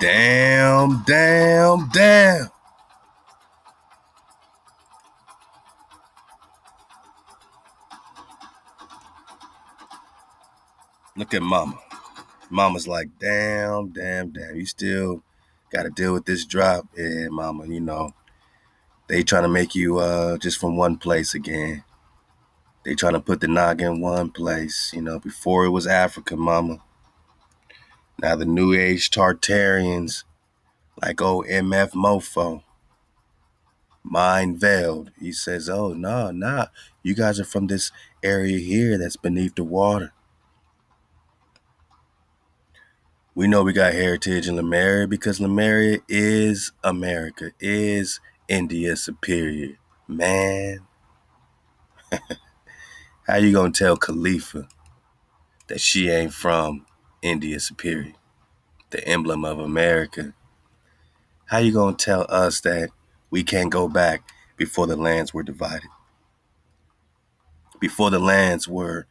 Damn, damn, damn. Look at mama. Mama's like, damn, damn, damn. You still got to deal with this drop. Yeah, mama, they trying to make you just from one place again. They trying to put the noggin in one place. Before it was Africa, mama. Now the new age Tartarians, like old MF Mofo, mind veiled. He says, oh, no, nah. You guys are from this area here that's beneath the water. We know we got heritage in Lemuria because Lemuria is America, is India superior. Man, how you gonna tell Khalifa that she ain't from India superior, the emblem of America? How you gonna tell us that we can't go back before the lands were divided? Before the lands were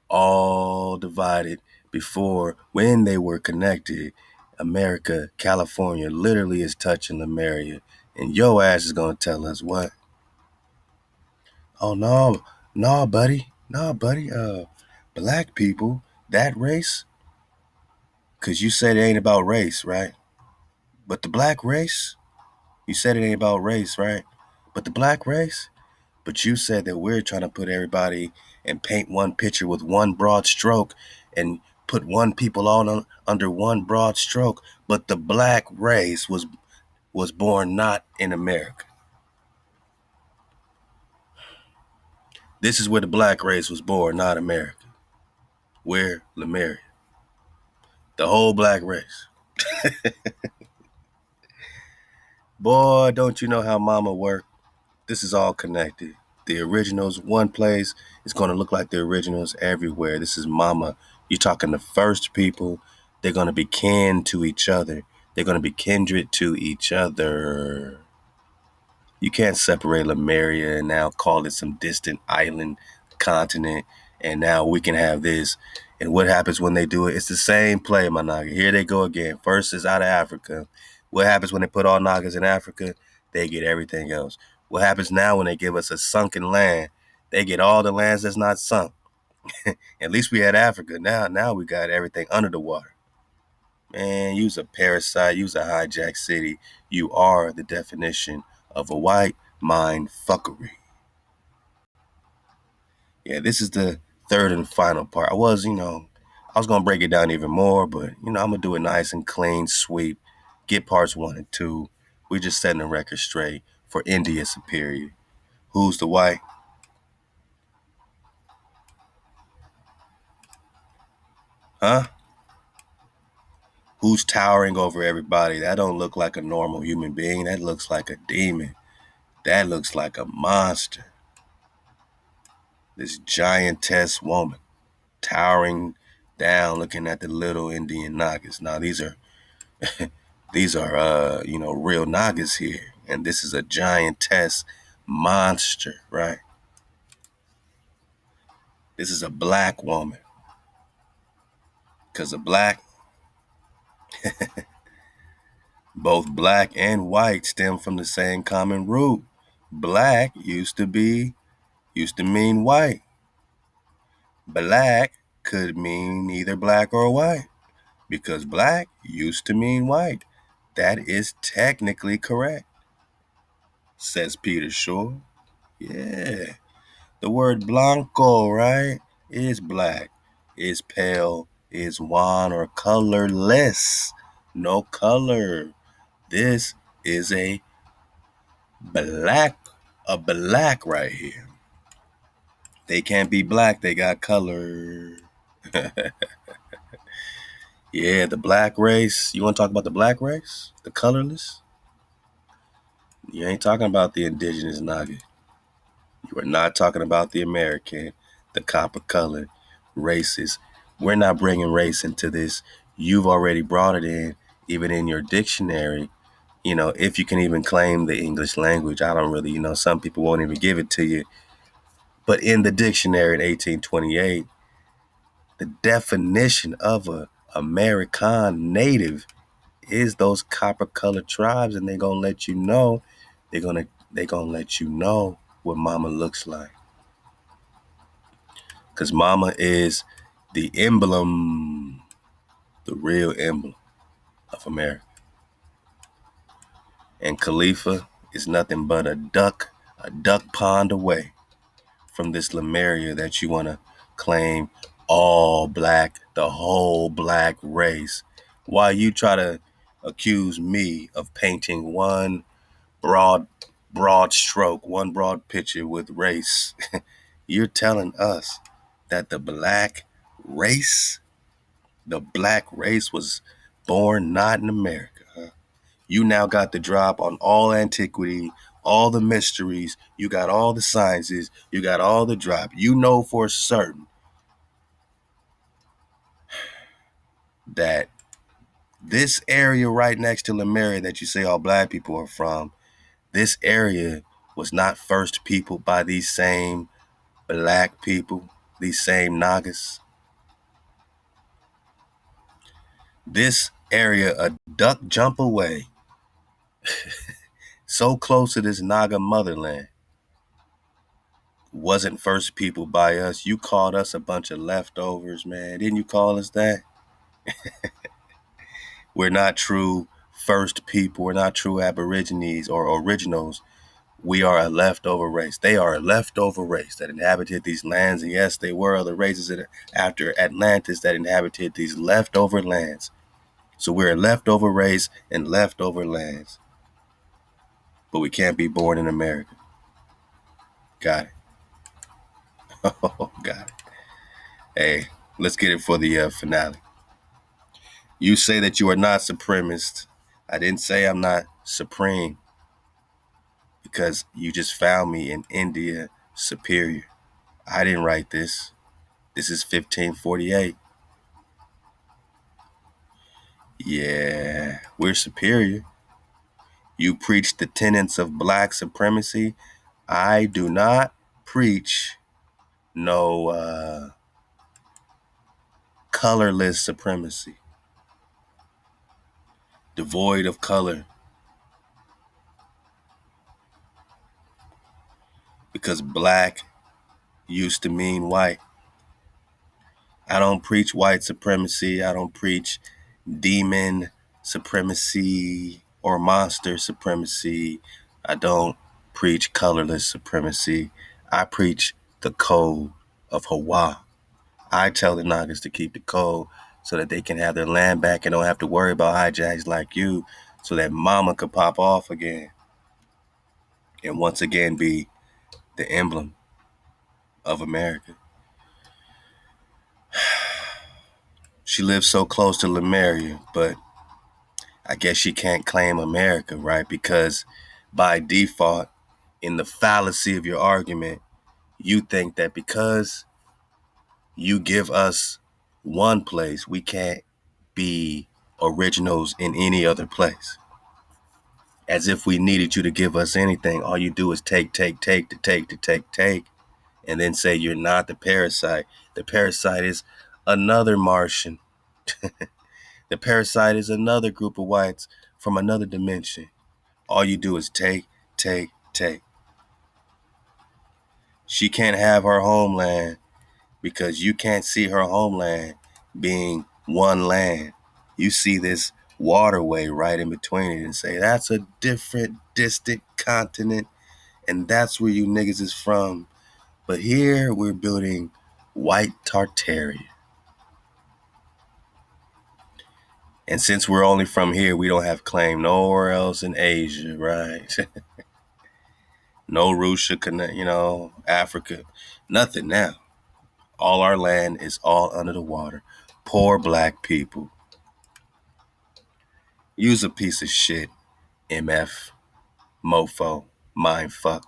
all divided, before when they were connected, America, California literally is touching Lemuria. And your ass is gonna tell us what? Oh no, no, buddy. No, buddy. Black people, that race? Cause you said it ain't about race, right? But the black race? You said it ain't about race, right? But the black race? But you said that we're trying to put everybody and paint one picture with one broad stroke and put one people all under one broad stroke. But the black race was born not in America. This is where the black race was born, not America. Where? Lemuria. The whole black race. Boy, don't you know how mama worked? This is all connected. The originals, one place, it's going to look like the originals everywhere. This is mama. You're talking the first people. They're going to be kin to each other. They're going to be kindred to each other. You can't separate Lemuria and now call it some distant island continent. And now we can have this. And what happens when they do it? It's the same play, my naga. Here they go again. First is out of Africa. What happens when they put all nagas in Africa? They get everything else. What happens now when they give us a sunken land? They get all the lands that's not sunk. At least we had Africa. Now we got everything under the water. Man, use a parasite, use a hijack city. You are the definition of a white mind fuckery. Yeah, this is the third and final part. I was going to break it down even more, but, I'm going to do it nice and clean, sweep, get parts 1 and 2. We just setting the record straight for India superior. Who's the white? Huh? Who's towering over everybody? That don't look like a normal human being. That looks like a demon. That looks like a monster. This giantess woman towering down, looking at the little Indian Nagas. Now these are real Nagas here, and this is a giantess monster, right? This is a black woman, because both black and white stem from the same common root. Black used to mean white. Black could mean either black or white, because black used to mean white. That is technically correct, says Peter Shaw. Yeah. The word blanco, right, is black, is pale, is wan or colorless. No color. This is black, a black right here. They can't be black, they got color. Yeah, the black race. You want to talk about the black race? The colorless? You ain't talking about the indigenous Naga. You are not talking about the American, the copper colored races. We're not bringing race into this. You've already brought it in, even in your dictionary. If you can even claim the English language. I don't really, some people won't even give it to you. But in the dictionary in 1828, the definition of a American native is those copper colored tribes, and they're gonna let you know. They're gonna let you know what mama looks like. Cause mama is the emblem, the real emblem of America. And Khalifa is nothing but a duck pond away from this Lemuria that you want to claim all black, the whole black race. While you try to accuse me of painting one broad stroke, one broad picture with race, you're telling us that the black race was born not in America. You now got the drop on all antiquity, all the mysteries. You got all the sciences. You got all the drop. You know for certain that this area right next to Lemuria that you say all black people are from, this area was not first peopled by these same black people, these same Nagas. This area, a duck jump away, so close to this Naga motherland, wasn't first people by us. You called us a bunch of leftovers, man. Didn't you call us that? We're not true first people. We're not true aborigines or originals. We are a leftover race. They are a leftover race that inhabited these lands. And yes, they were other races after Atlantis that inhabited these leftover lands. So we're a leftover race and leftover lands. But we can't be born in America. Got it. Oh, got it. Hey, let's get it for the finale. You say that you are not supremacist. I didn't say I'm not supreme because you just found me in India superior. I didn't write this. This is 1548. Yeah, we're superior. You preach the tenets of black supremacy. I do not preach no colorless supremacy, devoid of color, because black used to mean white. I don't preach white supremacy. I don't preach demon supremacy or monster supremacy. I don't preach colorless supremacy. I preach the code of Hawa. I tell the Nagas to keep the code so that they can have their land back and don't have to worry about hijacks like you, so that mama could pop off again and once again be the emblem of America. She lives so close to Lemuria, but I guess she can't claim America, right? Because by default, in the fallacy of your argument, you think that because you give us one place, we can't be originals in any other place. As if we needed you to give us anything. All you do is take, and then say you're not the parasite. The parasite is another Martian. The parasite is another group of whites from another dimension. All you do is take. She can't have her homeland because you can't see her homeland being one land. You see this waterway right in between it and say, that's a different, distant continent, and that's where you niggas is from. But here we're building white Tartaria. And since we're only from here, we don't have claim nowhere else in Asia, right? No Russia, Africa, nothing now. All our land is all under the water. Poor black people. Use a piece of shit, MF, mofo, mindfuck.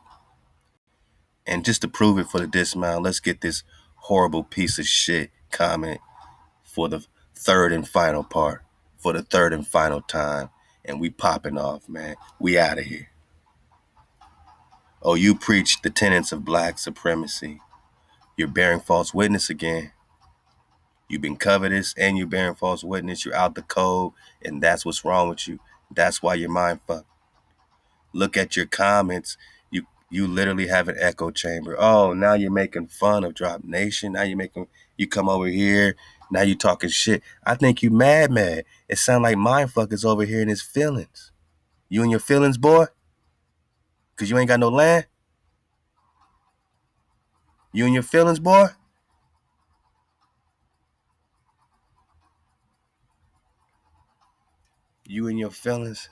And just to prove it for the dismount, let's get this horrible piece of shit comment for the third and final part, for the third and final time. And we popping off, man. We out of here. Oh, you preach the tenets of black supremacy. You're bearing false witness again. You've been covetous and you're bearing false witness. You're out the code, and that's what's wrong with you. That's why you're mind fucked. Look at your comments. You literally have an echo chamber. Oh, now you're making fun of Drop Nation. Now you come over here. Now you talking shit. I think you mad. It sound like mindfuck is over here in his feelings. You and your feelings, boy? Cause you ain't got no land? You and your feelings, boy? You and your feelings?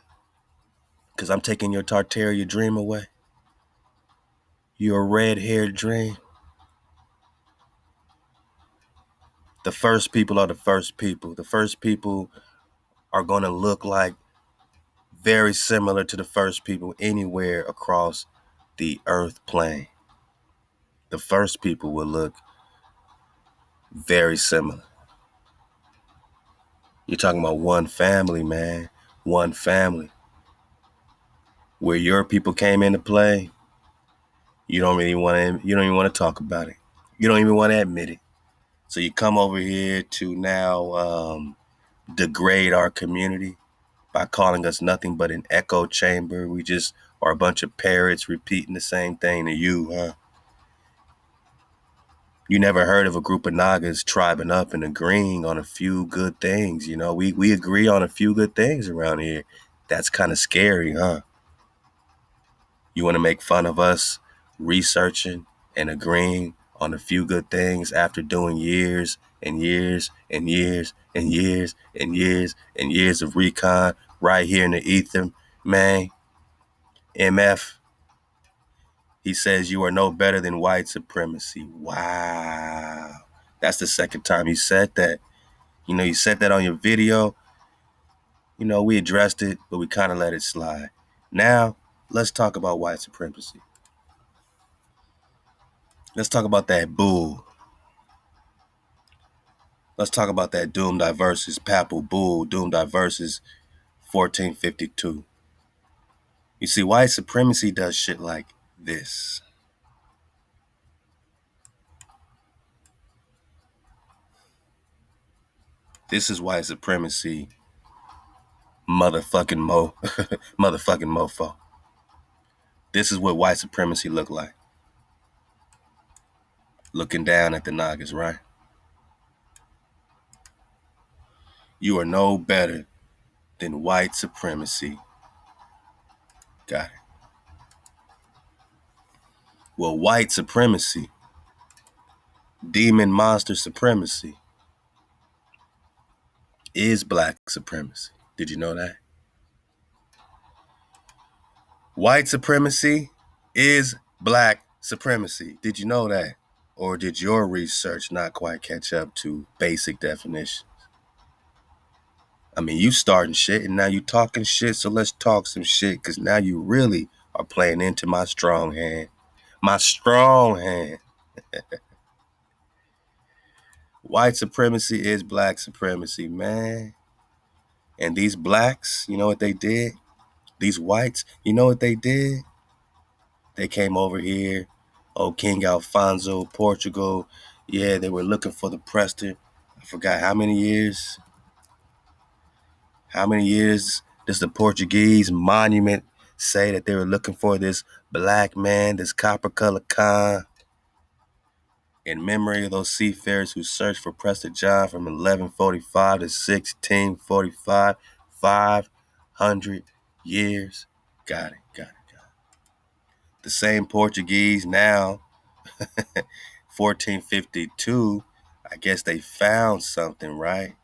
Cause I'm taking your Tartaria dream away. Your red-haired dream. The first people are the first people. The first people are going to look like very similar to the first people anywhere across the earth plane. The first people will look very similar. You're talking about one family, man. One family. Where your people came into play, you don't even want to talk about it. You don't even want to admit it. So you come over here to now degrade our community by calling us nothing but an echo chamber. We just are a bunch of parrots repeating the same thing to you, huh? You never heard of a group of Nagas tribing up and agreeing on a few good things. You know, we agree on a few good things around here. That's kind of scary, huh? You want to make fun of us researching and agreeing on a few good things after doing years and years and years and years and years and years of recon right here in the ether, man. MF, he says you are no better than white supremacy. Wow. That's the second time you said that. You know, you said that on your video. You know, we addressed it, but we kind of let it slide. Now, let's talk about white supremacy. Let's talk about that bull. Let's talk about that Dammm versus Papal bull, Dammm versus 1452. You see, white supremacy does shit like this. This is white supremacy, motherfucking mofo. This is what white supremacy look like. Looking down at the Nagas, right? You are no better than white supremacy. Got it. Well, white supremacy, demon monster supremacy, is black supremacy. Did you know that? White supremacy is black supremacy. Did you know that? Or did your research not quite catch up to basic definitions? I mean, you starting shit and now you talking shit, so let's talk some shit, because now you really are playing into my strong hand. My strong hand. White supremacy is black supremacy, man. And these blacks, you know what they did? These whites, you know what they did? They came over here. Oh, King Alfonso, Portugal. Yeah, they were looking for the Preston. I forgot how many years. How many years does the Portuguese monument say that they were looking for this black man, this copper colored Khan, in memory of those seafarers who searched for Prester John from 1145 to 1645, 500 years. Got it. The same Portuguese now, 1452, I guess they found something, right?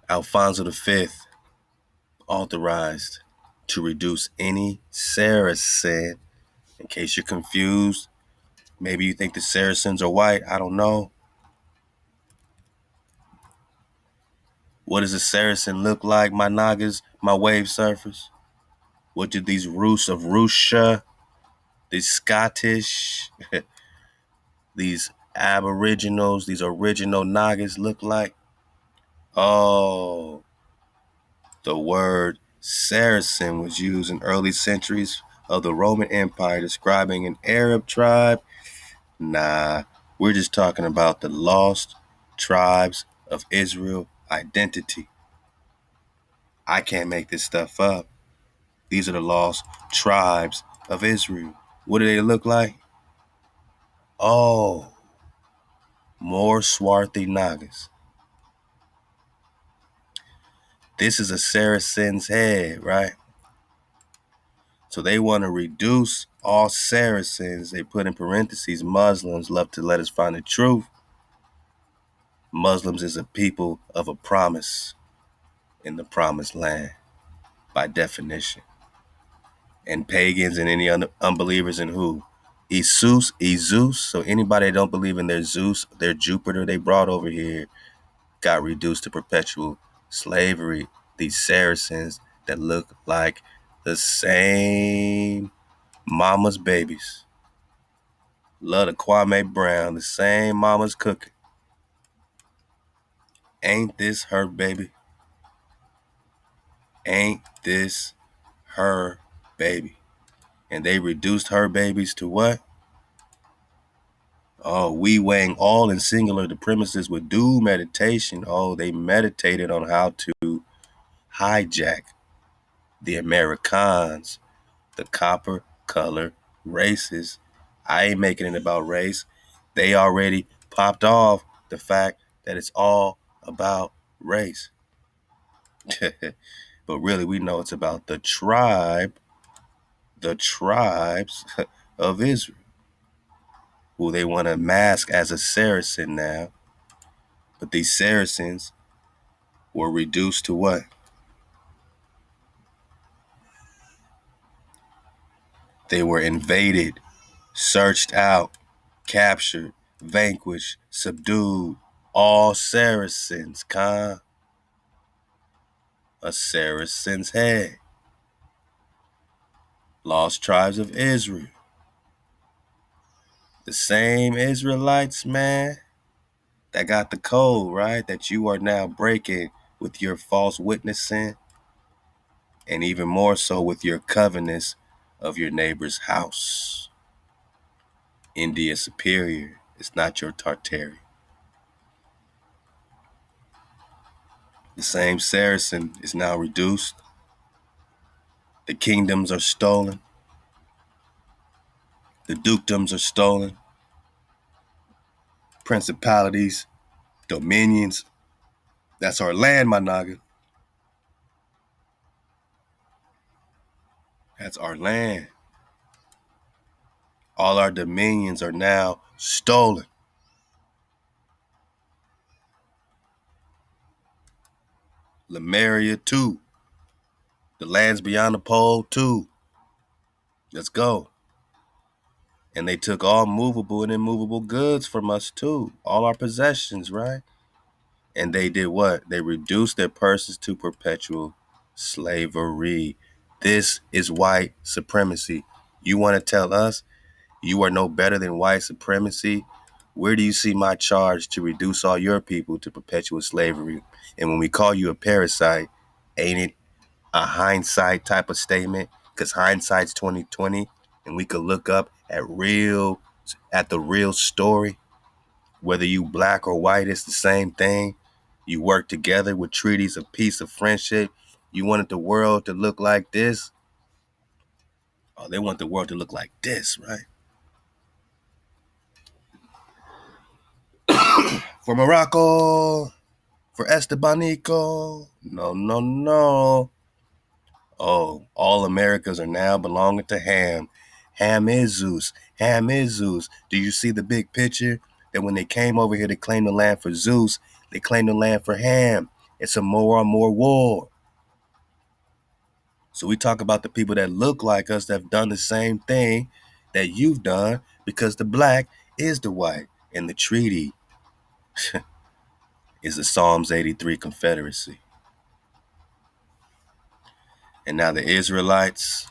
Alfonso V authorized to reduce any Saracen. In case you're confused, maybe you think the Saracens are white, I don't know. What does a Saracen look like, my Nagas, my wave surfers? What did these Rus of Russia, these Scottish, these Aboriginals, these original Nagas look like? Oh, the word Saracen was used in early centuries of the Roman Empire describing an Arab tribe? Nah, we're just talking about the lost tribes of Israel identity. I can't make this stuff up. These are the lost tribes of Israel. What do they look like? Oh, more swarthy Nagas. This is a Saracen's head, right? So they want to reduce all Saracens. They put in parentheses, Muslims love to let us find the truth. Muslims is a people of a promise in the promised land, by definition. And pagans and any unbelievers in who? Zeus. So anybody that don't believe in their Zeus, their Jupiter they brought over here, got reduced to perpetual slavery. These Saracens that look like the same mama's babies. Love the Kwame Brown, the same mama's cooking. Ain't this her baby? Ain't this her baby? And they reduced her babies to what? Oh, we weighing all in singular the premises with due meditation. Oh, they meditated on how to hijack the Americans, the copper color races. I ain't making it about race. They already popped off the fact that it's all about race. But really, we know it's about the tribes of Israel, who they want to mask as a Saracen now. But these Saracens were reduced to what? They were invaded, searched out, captured, vanquished, subdued. All Saracens, a Saracen's head. Lost tribes of Israel. The same Israelites, man, that got the code, right? That you are now breaking with your false witnessing, and even more so with your covenants of your neighbor's house. India superior. It's not your Tartary. The same Saracen is now reduced. The kingdoms are stolen. The dukedoms are stolen. Principalities, dominions. That's our land, my naga. That's our land. All our dominions are now stolen. Lemuria too. The lands beyond the pole too. Let's go. And they took all movable and immovable goods from us too. All our possessions, right? And they did what? They reduced their persons to perpetual slavery. This is white supremacy. You want to tell us you are no better than white supremacy? Where do you see my charge to reduce all your people to perpetual slavery? And when we call you a parasite, ain't it a hindsight type of statement? Because hindsight's 2020, and we could look up at the real story. Whether you black or white, it's the same thing. You work together with treaties of peace, of friendship. You wanted the world to look like this. Oh, they want the world to look like this, right? For Morocco, for Estebanico. No, no, no. Oh, all Americas are now belonging to Ham. Ham is Zeus. Ham is Zeus. Do you see the big picture? That when they came over here to claim the land for Zeus, they claimed the land for Ham. It's a more on more war. So we talk about the people that look like us that have done the same thing that you've done, because the black is the white. And the treaty is the Psalms 83 Confederacy. And now the Israelites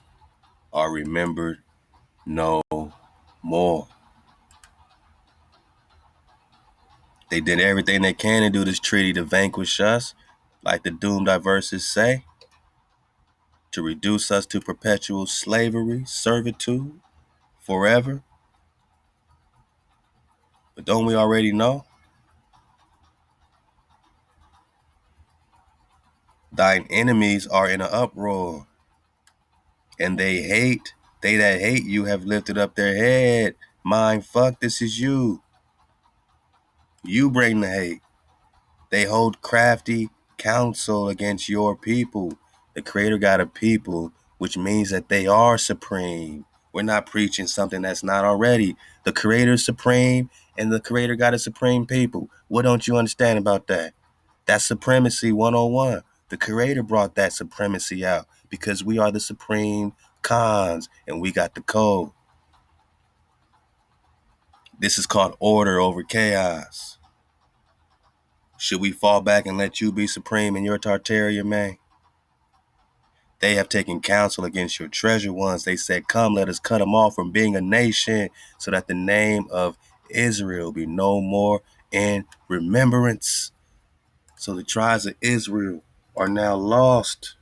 are remembered no more. They did everything they can to do this treaty to vanquish us, like the doomed verses say. to reduce us to perpetual slavery, servitude, forever. But don't we already know? Thine enemies are in an uproar, and they that hate you have lifted up their head. Mind fuck, this is you. You bring the hate. They hold crafty counsel against your people. The Creator got a people, which means that they are supreme. We're not preaching something that's not already. The Creator is supreme, and the Creator got a supreme people. What don't you understand about that? That's supremacy 101. The Creator brought that supremacy out because we are the supreme khans, and we got the code. This is called order over chaos. Should we fall back and let you be supreme in your Tartaria, man? They have taken counsel against your treasure ones. They said, come, let us cut them off from being a nation so that the name of Israel be no more in remembrance. So the tribes of Israel are now lost.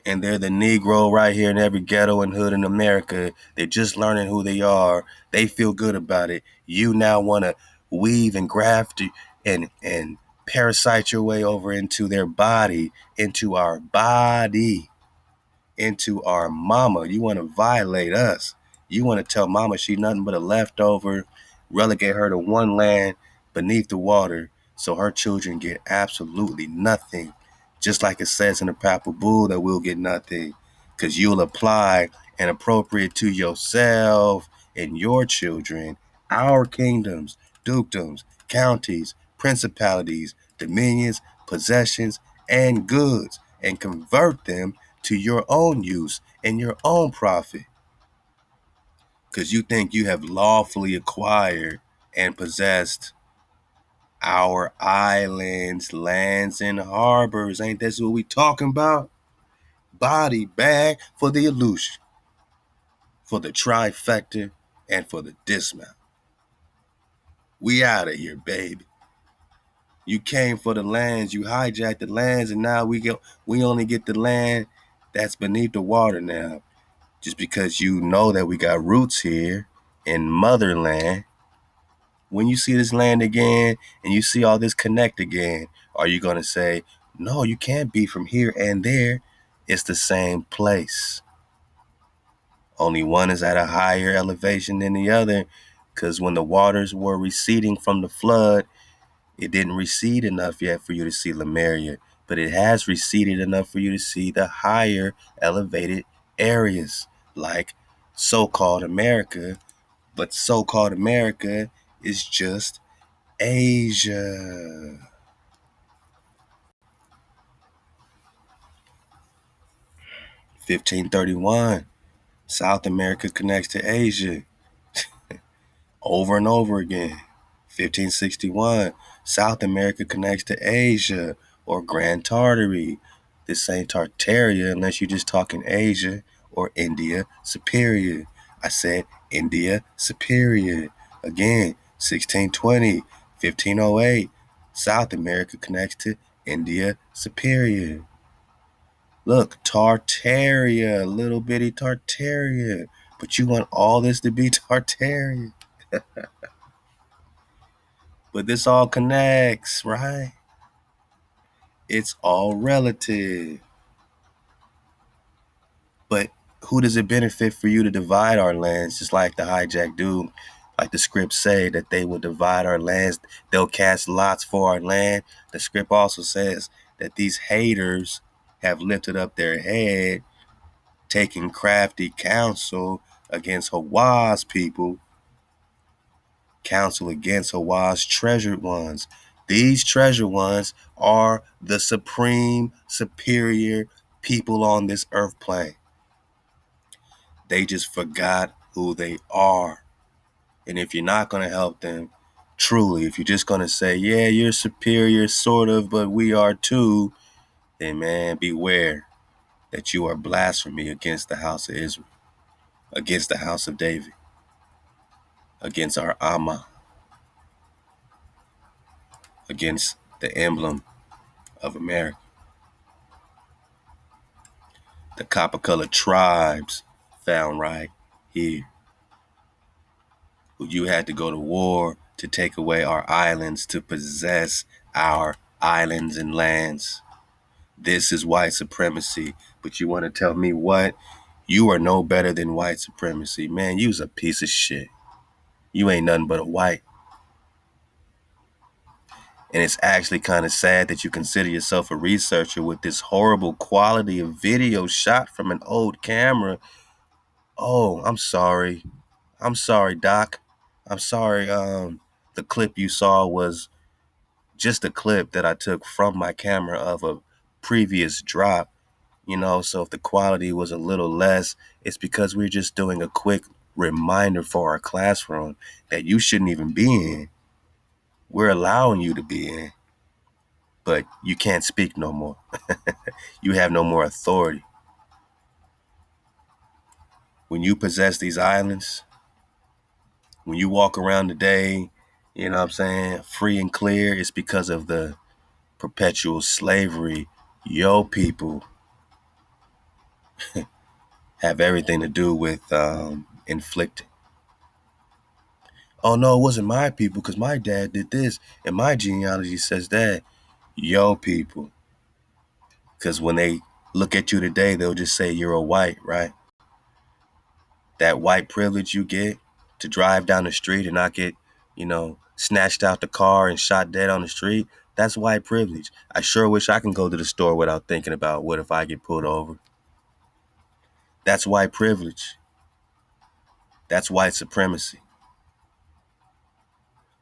And they're the Negro right here in every ghetto and hood in America. They're just learning who they are. They feel good about it. You now want to weave and graft and parasite your way over into their body, into our body, into our mama. You want to violate us. You want to tell mama she nothing but a leftover, relegate her to one land beneath the water so her children get absolutely nothing. Just like it says in the Papal Bull that we'll get nothing because you'll apply and appropriate to yourself and your children our kingdoms, dukedoms, counties, principalities, dominions, possessions, and goods, and convert them to your own use and your own profit. Because you think you have lawfully acquired and possessed our islands, lands, and harbors. Ain't that what we talking about? Body bag for the illusion, for the trifecta, and for the dismount. We out of here, baby. You came for the lands, you hijacked the lands, and now we only get the land that's beneath the water now. Just because you know that we got roots here in motherland. When you see this land again and you see all this connect again, are you going to say, no, you can't be from here and there? It's the same place. Only one is at a higher elevation than the other because when the waters were receding from the flood, it didn't recede enough yet for you to see Lemuria, but it has receded enough for you to see the higher elevated areas like so-called America. But so-called America is just Asia. 1531, South America connects to Asia over and over again. 1561, South America connects to Asia or Grand Tartary. This ain't Tartaria unless you're just talking Asia or India Superior. I said India Superior. Again, 1620, 1508, South America connects to India Superior. Look, Tartaria, little bitty Tartaria. But you want all this to be Tartaria. But this all connects, right? It's all relative. But who does it benefit for you to divide our lands, just like the hijack dude, like the scripts say that they will divide our lands, they'll cast lots for our land. The script also says that these haters have lifted up their head, taking crafty counsel against Hawa's people, counsel against Hawa's treasured ones. These treasured ones are the supreme, superior people on this earth plane. They just forgot who they are. And if you're not going to help them, truly, if you're just going to say, yeah, you're superior, sort of, but we are too, then man, beware that you are blasphemy against the house of Israel, against the house of David, against our Amma, against the emblem of America. The copper colored tribes found right here. You had to go to war to take away our islands, to possess our islands and lands. This is white supremacy. But you want to tell me what? You are no better than white supremacy. Man, you's a piece of shit. You ain't nothing but a white. And it's actually kind of sad that you consider yourself a researcher with this horrible quality of video shot from an old camera. Oh, I'm sorry. I'm sorry, Doc. I'm sorry. The clip you saw was just a clip that I took from my camera of a previous drop. So if the quality was a little less, it's because we're just doing a quick reminder for our classroom that you shouldn't even be in. We're allowing you to be in, but you can't speak no more. You have no more authority. When you possess these islands, when you walk around today, you know what I'm saying, free and clear, it's because of the perpetual slavery your people have everything to do with inflicting. Oh no, it wasn't my people because my dad did this and my genealogy says that. Yo people. Because when they look at you today, they'll just say you're a white, right? That white privilege you get to drive down the street and not get, snatched out the car and shot dead on the street, that's white privilege. I sure wish I can go to the store without thinking about what if I get pulled over. That's white privilege. That's white supremacy.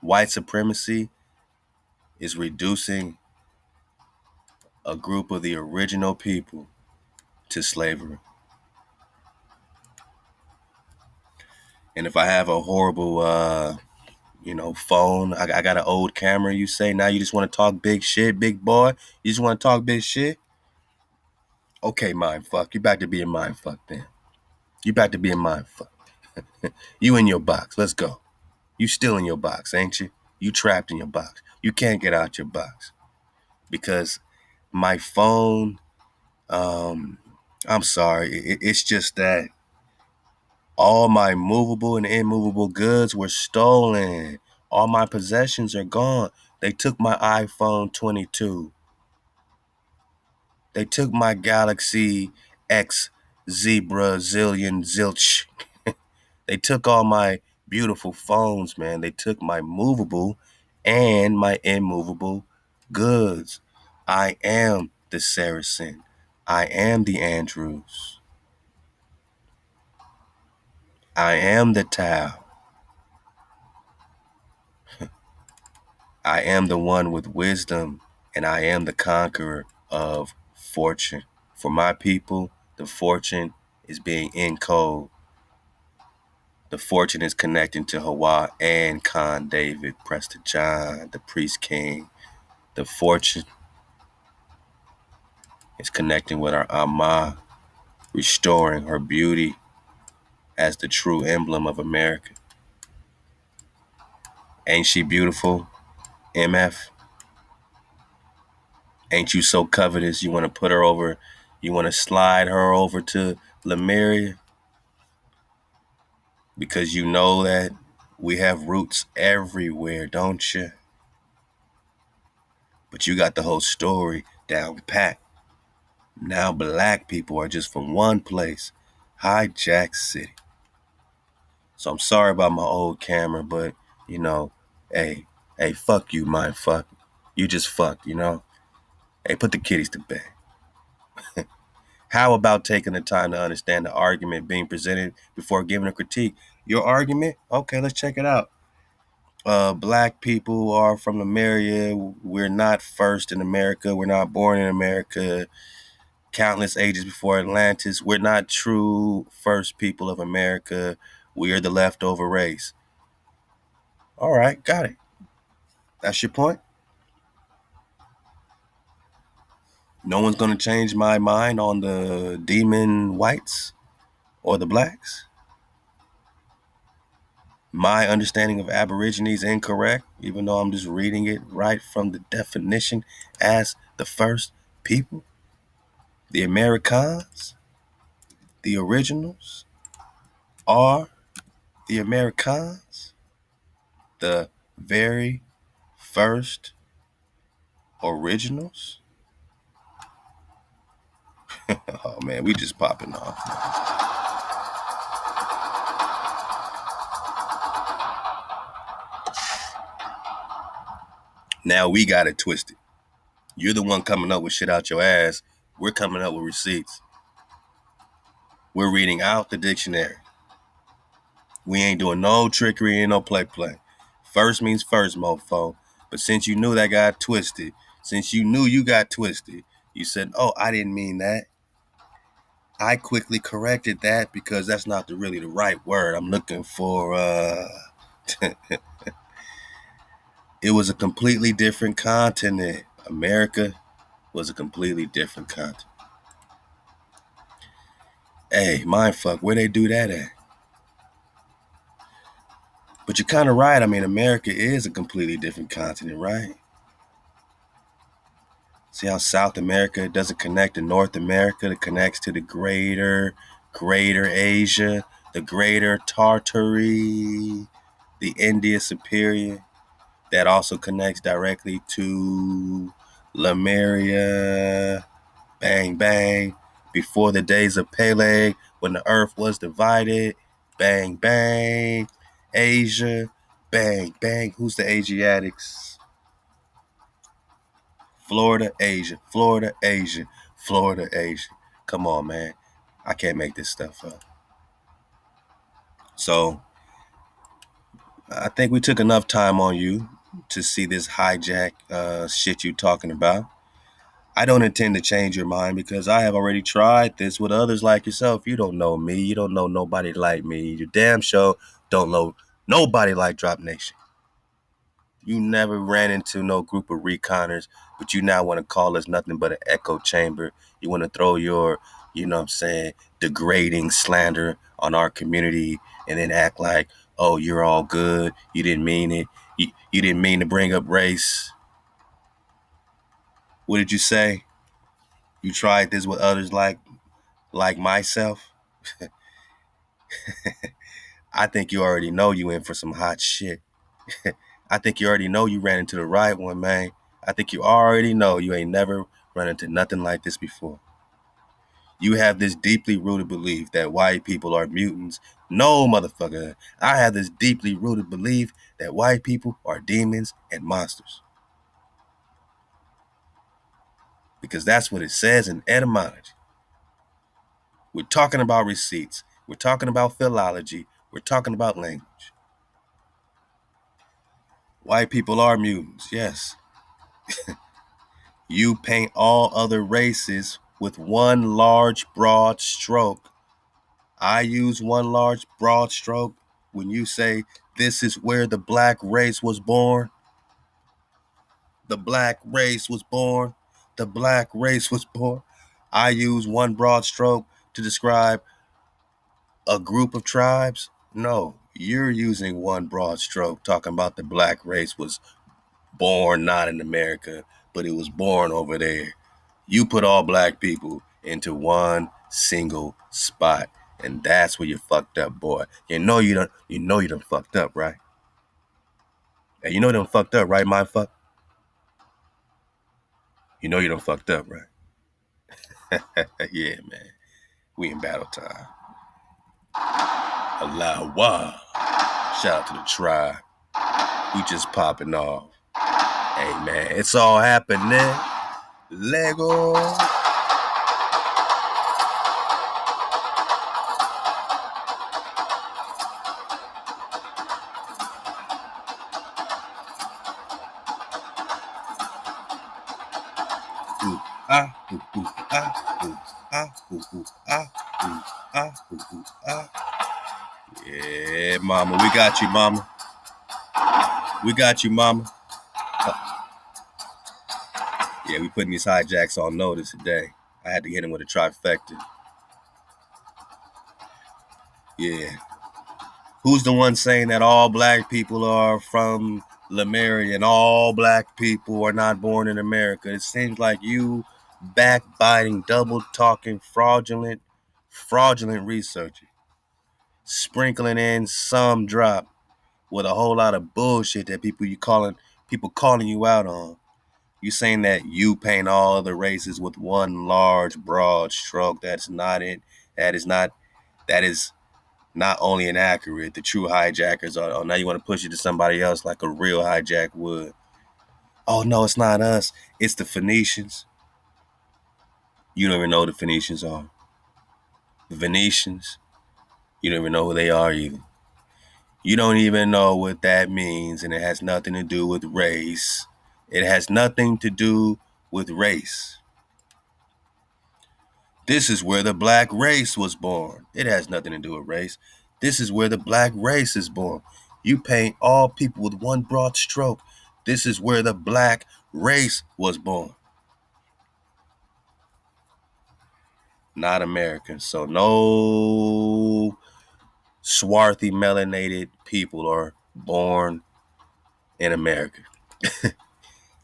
White supremacy is reducing a group of the original people to slavery. And if I have a horrible, phone, I got an old camera, you say, now you just want to talk big shit, big boy? You just want to talk big shit? Okay, mind fuck. You back to being mind fuck then. You back to being mind fuck. You in your box. Let's go. You still in your box, ain't you? You trapped in your box. You can't get out your box. Because my phone, I'm sorry. It's just that all my movable and immovable goods were stolen. All my possessions are gone. They took my iPhone 22. They took my Galaxy X Zebra Zillion Zilch. They took all my beautiful phones, man. They took my movable and my immovable goods. I am the Saracen. I am the Andrews. I am the Tao. I am the one with wisdom, and I am the conqueror of fortune. For my people, the fortune is being encoded. The fortune is connecting to Hawa and Khan David, Prester John, the priest king. The fortune is connecting with our Amma, restoring her beauty as the true emblem of America. Ain't she beautiful, MF? Ain't you so covetous? You want to put her over, you want to slide her over to Lemuria? Because you know that we have roots everywhere, don't you? But you got the whole story down pat. Now black people are just from one place, Hijack City. So I'm sorry about my old camera, but hey, fuck you, mind fuck. You just fucked. Hey, put the kiddies to bed. How about taking the time to understand the argument being presented before giving a critique? Your argument? Okay, let's check it out. Black people are from Lemuria. We're not first in America. We're not born in America. Countless ages before Atlantis. We're not true first people of America. We are the leftover race. All right, got it. That's your point? No one's going to change my mind on the demon whites or the blacks? My understanding of Aborigines is incorrect, even though I'm just reading it right from the definition as the first people, the Americans. The originals are the Americans, the very first originals. Oh man, we just popping off. Now we got it twisted. You're the one coming up with shit out your ass. We're coming up with receipts. We're reading out the dictionary. We ain't doing no trickery and no play. First means first, mofo. But since you knew that got twisted, since you knew you got twisted, you said, oh, I didn't mean that. I quickly corrected that because that's not really the right word. I'm looking for, it was a completely different continent. America was a completely different continent. Hey, mindfuck, where they do that at? But you're kind of right. I mean, America is a completely different continent, right? See how South America doesn't connect to North America? It connects to the greater Asia, the greater Tartary, the India Superior. That also connects directly to Lemuria, bang, bang. Before the days of Peleg, when the earth was divided, bang, bang. Asia, bang, bang. Who's the Asiatics? Florida, Asia, Florida, Asia, Florida, Asia. Come on, man. I can't make this stuff up. So I think we took enough time on you to see this hijack shit you talking about. I don't intend to change your mind because I have already tried this with others like yourself. You don't know me. You don't know nobody like me. You damn sure don't know nobody like Drop Nation. You never ran into no group of reconners, but you now want to call us nothing but an echo chamber. You want to throw your, you know what I'm saying, degrading slander on our community and then act like, oh, you're all good. You didn't mean it. You didn't mean to bring up race. What did you say? You tried this with others like myself? I think you already know you in for some hot shit. I think you already know you ran into the right one, man. I think you already know you ain't never run into nothing like this before. You have this deeply rooted belief that white people are mutants. No, motherfucker. I have this deeply rooted belief that white people are demons and monsters. Because that's what it says in etymology. We're talking about receipts. We're talking about philology. We're talking about language. White people are mutants, yes. You paint all other races with one large, broad stroke. I use one large, broad stroke when you say this is where the black race was born. The black race was born. The black race was born. I use one broad stroke to describe a group of tribes. No, you're using one broad stroke talking about the black race was born not in America, but it was born over there. You put all black people into one single spot, and that's where you fucked up, boy. You know you done fucked up, right? And you know you done fucked up, right, my fuck? You know you done fucked up, right? Yeah, man. We in battle time. Allah. Shout out to the tribe. We just popping off. Hey, man, it's all happening. Lego. Yeah, mama, we got you, mama. We got you, mama. Yeah, we putting these hijacks on notice today. I had to hit him with a trifecta. Yeah. Who's the one saying that all black people are from Lemuria and all black people are not born in America? It seems like you backbiting, double talking, fraudulent, fraudulent researcher, sprinkling in some drop with a whole lot of bullshit that people calling you out on. You saying that you paint all the races with one large broad stroke. That's not it. That is not only inaccurate. The true hijackers are, oh, now you want to push it to somebody else like a real hijack would. Oh no, it's not us. It's the Phoenicians. You don't even know who the Phoenicians are. The Venetians, you don't even know who they are either. You don't even know what that means, and it has nothing to do with race. It has nothing to do with race. This is where the black race was born. It has nothing to do with race. This is where the black race is born. You paint all people with one broad stroke. This is where the black race was born. Not American. So no swarthy melanated people are born in America.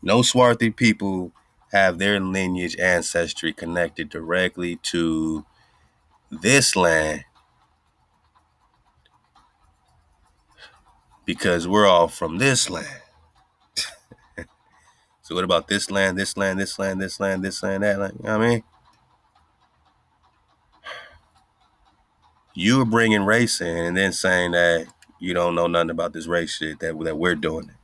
No swarthy people have their lineage ancestry connected directly to this land because we're all from this land. So what about this land, this land, this land, this land, this land, that land? You know what I mean? You're bringing race in and then saying that you don't know nothing about this race shit that we're doing it.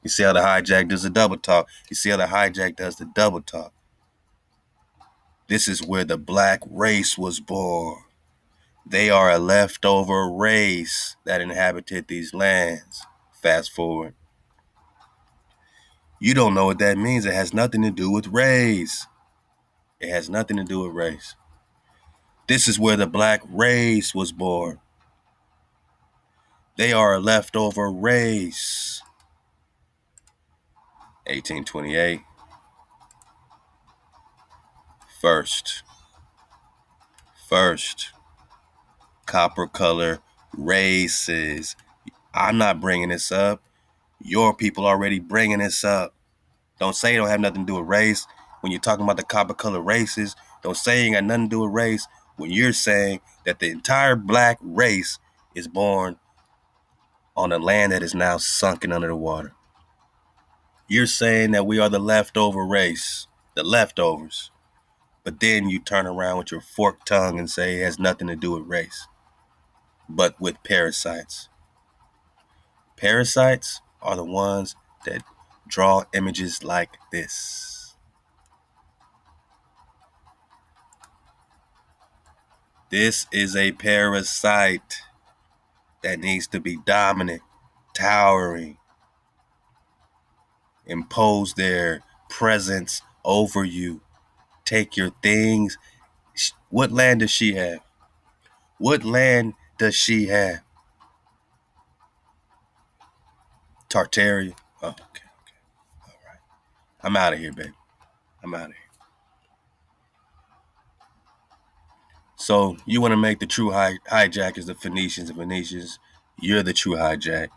You see how the hijack does the double talk? You see how the hijack does the double talk? This is where the black race was born. They are a leftover race that inhabited these lands. Fast forward. You don't know what that means. It has nothing to do with race. It has nothing to do with race. This is where the black race was born. They are a leftover race. 1828. First copper color races. I'm not bringing this up. Your people already bringing this up. Don't say it don't have nothing to do with race. When you're talking about the copper color races, don't say it ain't got nothing to do with race. When you're saying that the entire black race is born on a land that is now sunken under the water. You're saying that we are the leftover race, the leftovers. But then you turn around with your forked tongue and say it has nothing to do with race, but with parasites. Parasites are the ones that draw images like this. This is a parasite that needs to be dominant, towering, impose their presence over you, take your things. What land does she have? What land does she have? Tartaria. Oh, okay. All right. I'm out of here, baby. I'm out of here. So you want to make the true hijackers the Phoenicians. The Phoenicians, you're the true hijack.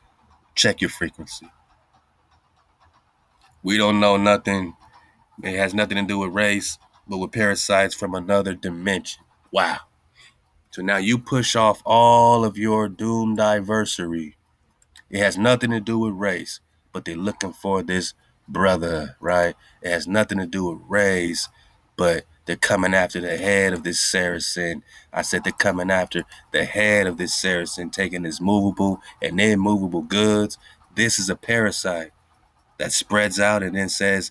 Check your frequency. We don't know nothing. It has nothing to do with race, but with parasites from another dimension. Wow. So now you push off all of your doomed diversary. It has nothing to do with race, but they're looking for this brother, right? It has nothing to do with race, but they're coming after the head of this Saracen. I said they're coming after the head of this Saracen, taking his movable and immovable goods. This is a parasite that spreads out and then says,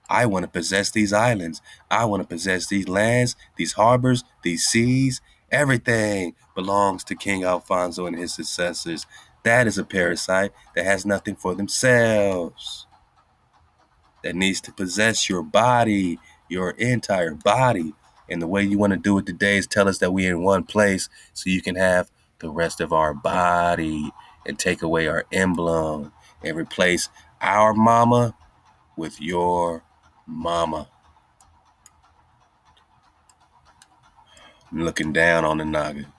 I want to possess these islands. I want to possess these lands, these harbors, these seas. Everything belongs to King Alfonso and his successors. That is a parasite that has nothing for themselves. That needs to possess your body, your entire body. And the way you want to do it today is tell us that we're in one place so you can have the rest of our body and take away our emblem and replace our mama with your mama. I'm looking down on the Naga.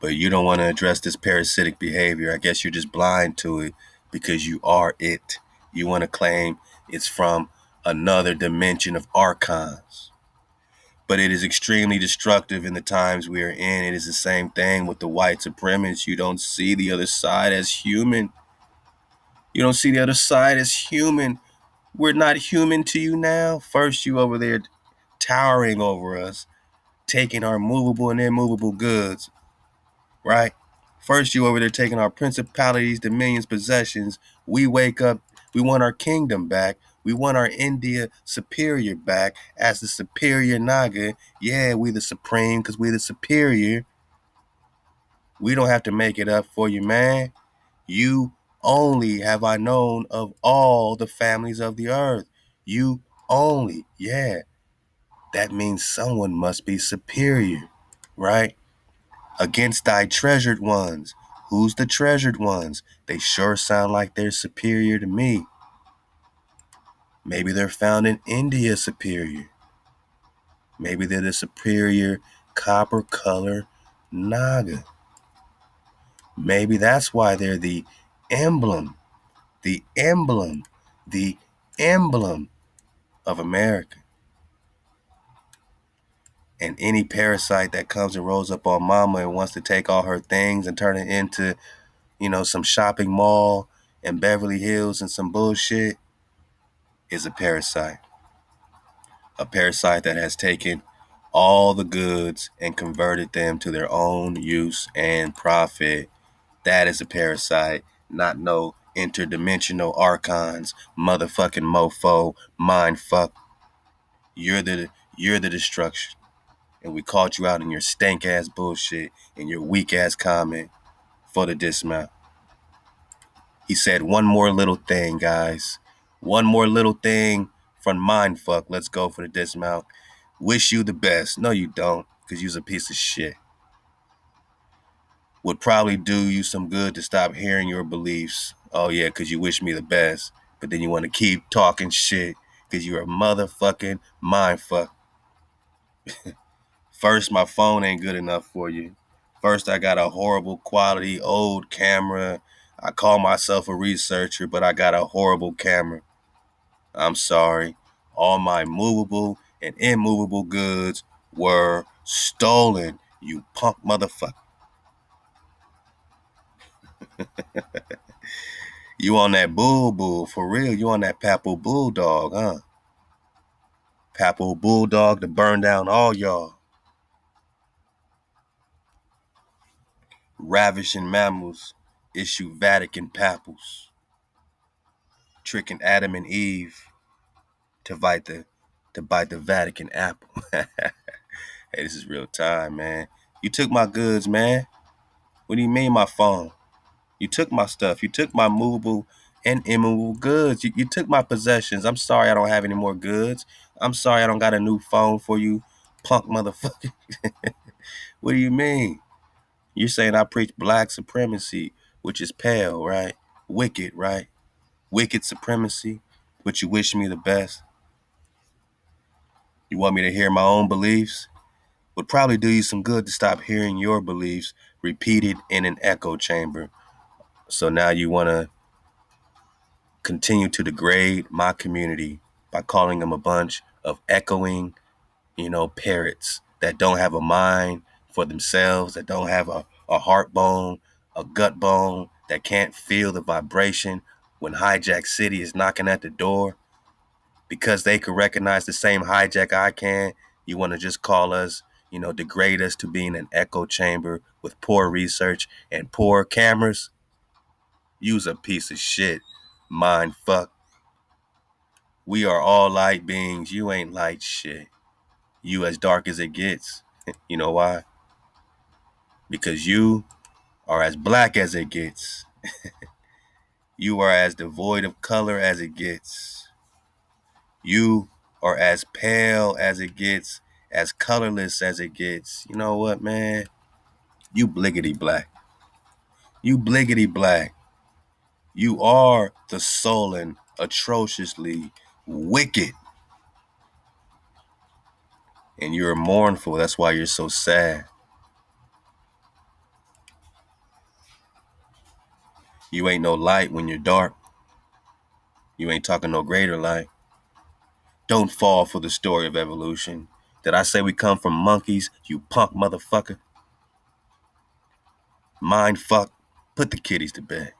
But you don't want to address this parasitic behavior. I guess you're just blind to it because you are it. You want to claim it's from another dimension of archons. But it is extremely destructive in the times we are in. It is the same thing with the white supremacists. You don't see the other side as human. You don't see the other side as human. We're not human to you now. First, you over there towering over us, taking our movable and immovable goods, right? First, you over there taking our principalities, dominions, possessions. We wake up, we want our kingdom back. We want our India superior back as the superior Naga. Yeah, we the supreme because we the superior. We don't have to make it up for you, man. You only have I known of all the families of the earth. You only. Yeah, that means someone must be superior, right? Against thy treasured ones. Who's the treasured ones? They sure sound like they're superior to me. Maybe they're found in India superior. Maybe they're the superior copper color Naga. Maybe that's why they're the emblem, the emblem, the emblem of America. And any parasite that comes and rolls up on mama and wants to take all her things and turn it into, some shopping mall in Beverly Hills and some bullshit is a parasite. A parasite that has taken all the goods and converted them to their own use and profit. That is a parasite, not no interdimensional archons, motherfucking mofo, mind fuck. You're the destruction. And we caught you out in your stank ass bullshit and your weak ass comment for the dismount. He said one more little thing, guys. One more little thing from mindfuck. Let's go for the dismount. Wish you the best. No, you don't, because you's a piece of shit. Would probably do you some good to stop hearing your beliefs. Oh yeah, because you wish me the best. But then you want to keep talking shit because you're a motherfucking mindfuck. First, my phone ain't good enough for you. First, I got a horrible quality old camera. I call myself a researcher, but I got a horrible camera. I'm sorry. All my movable and immovable goods were stolen, you punk motherfucker. You on that bull for real. You on that Papal Bulldog, huh? Papal Bulldog to burn down all y'all. Ravishing mammals issue Vatican papals. Tricking Adam and Eve to bite the Vatican apple. Hey, this is real time, man. You took my goods, man. What do you mean my phone? You took my stuff. You took my movable and immovable goods. You took my possessions. I'm sorry I don't have any more goods. I'm sorry I don't got a new phone for you, punk motherfucker. What do you mean? You're saying I preach black supremacy, which is pale, right? Wicked, right? Wicked supremacy, but you wish me the best. You want me to hear my own beliefs? Would probably do you some good to stop hearing your beliefs repeated in an echo chamber. So now you want to continue to degrade my community by calling them a bunch of echoing, parrots that don't have a mind for themselves, that don't have a heart bone, a gut bone, that can't feel the vibration when Hijack City is knocking at the door. Because they could recognize the same hijack I can, you want to just call us, degrade us to being an echo chamber with poor research and poor cameras? You's a piece of shit, mind fuck. We are all light beings. You ain't light shit. You as dark as it gets. You know why? Because you are as black as it gets. You are as devoid of color as it gets. You are as pale as it gets, as colorless as it gets. You know what, man? You bliggity black. You bliggity black. You are the sullen, atrociously wicked. And you're mournful. That's why you're so sad. You ain't no light when you're dark. You ain't talking no greater light. Don't fall for the story of evolution. Did I say we come from monkeys, you punk motherfucker? Mind fuck. Put the kitties to bed.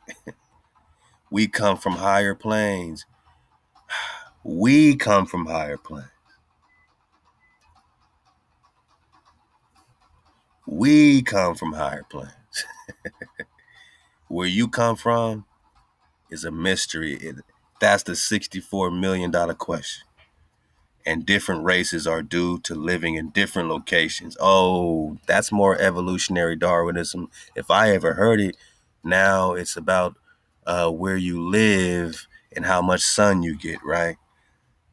We come from higher planes. We come from higher planes. We come from higher planes. Where you come from is a mystery. That's the $64 million question. And different races are due to living in different locations. Oh, that's more evolutionary Darwinism. If I ever heard it, now it's about where you live and how much sun you get, right?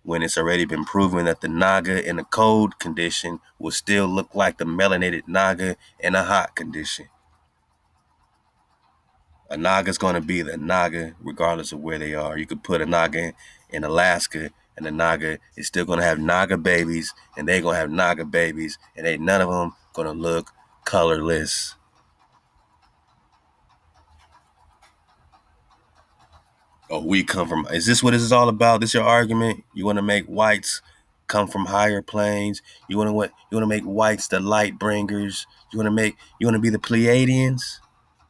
When it's already been proven that the Naga in a cold condition will still look like the melanated Naga in a hot condition. A Naga's going to be the Naga regardless of where they are. You could put a Naga in Alaska, and the Naga is still going to have Naga babies, and they're going to have Naga babies, and ain't none of them going to look colorless. Oh, we come from, is this what this is all about? This your argument? You want to make whites come from higher planes? You want to make whites the light bringers? You want to be the Pleiadians?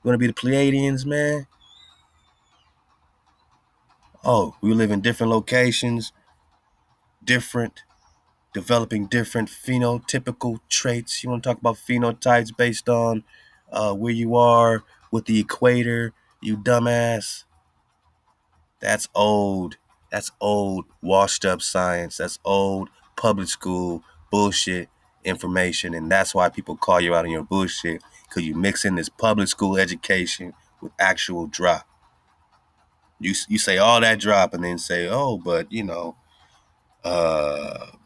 You want to be the Pleiadians, man? Oh, we live in different locations, different, developing different phenotypical traits. You want to talk about phenotypes based on where you are with the equator, you dumbass? That's old. That's old washed up science. That's old public school bullshit information. And that's why people call you out on your bullshit, because you mix in this public school education with actual drop. You say all that drop and then say, oh, but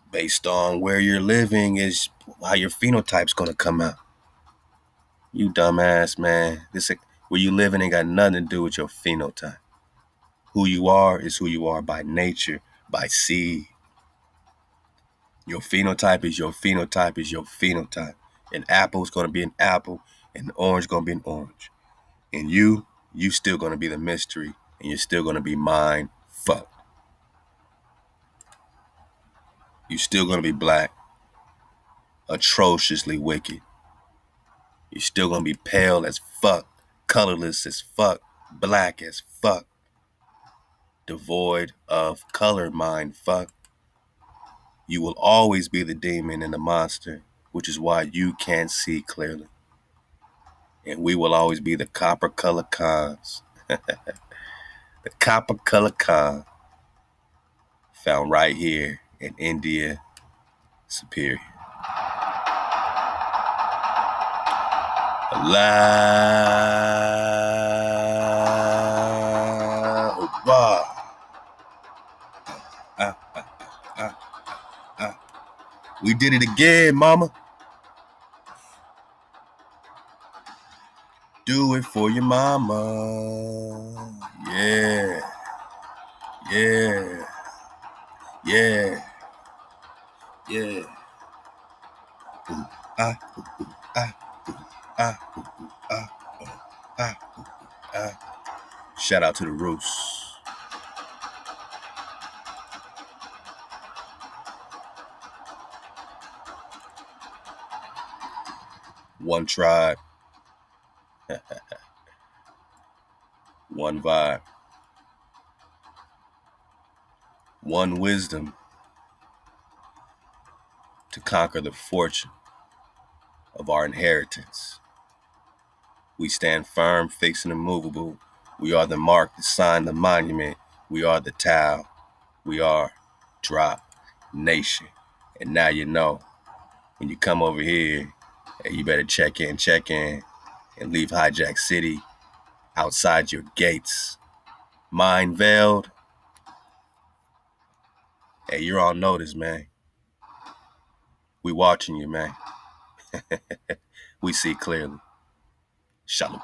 based on where you're living is how your phenotype's gonna come out. You dumbass, man. Where you living ain't got nothing to do with your phenotype. Who you are is who you are by nature, by seed. Your phenotype is your phenotype is your phenotype. An apple is gonna be an apple, and an orange is gonna be an orange. And you still gonna be the mystery, and you're still gonna be mind fucked. You still gonna be black, atrociously wicked. You're still gonna be pale as fuck, colorless as fuck, black as fuck, devoid of color, mind fuck. You will always be the demon and the monster, which is why you can't see clearly. And we will always be the copper color cons. The copper color con found right here in India Superior. Allah Akbar. Ah, ah, ah. We did it again, mama. Do it for your mama. Yeah. Yeah. Yeah. Yeah. Ooh, ah, ooh, ah, ooh, ah, ooh, ah, ooh, ah, ooh, ah. Shout out to the Roos. One tribe, one vibe, one wisdom to conquer the fortune of our inheritance. We stand firm, fixed and immovable. We are the mark, the sign, the monument. We are the Tao. We are Drop Nation. And now you know, when you come over here, hey, you better check in, and leave Hijack City outside your gates. Mind veiled. Hey, you're on notice, man. We watching you, man. We see clearly. Shalom.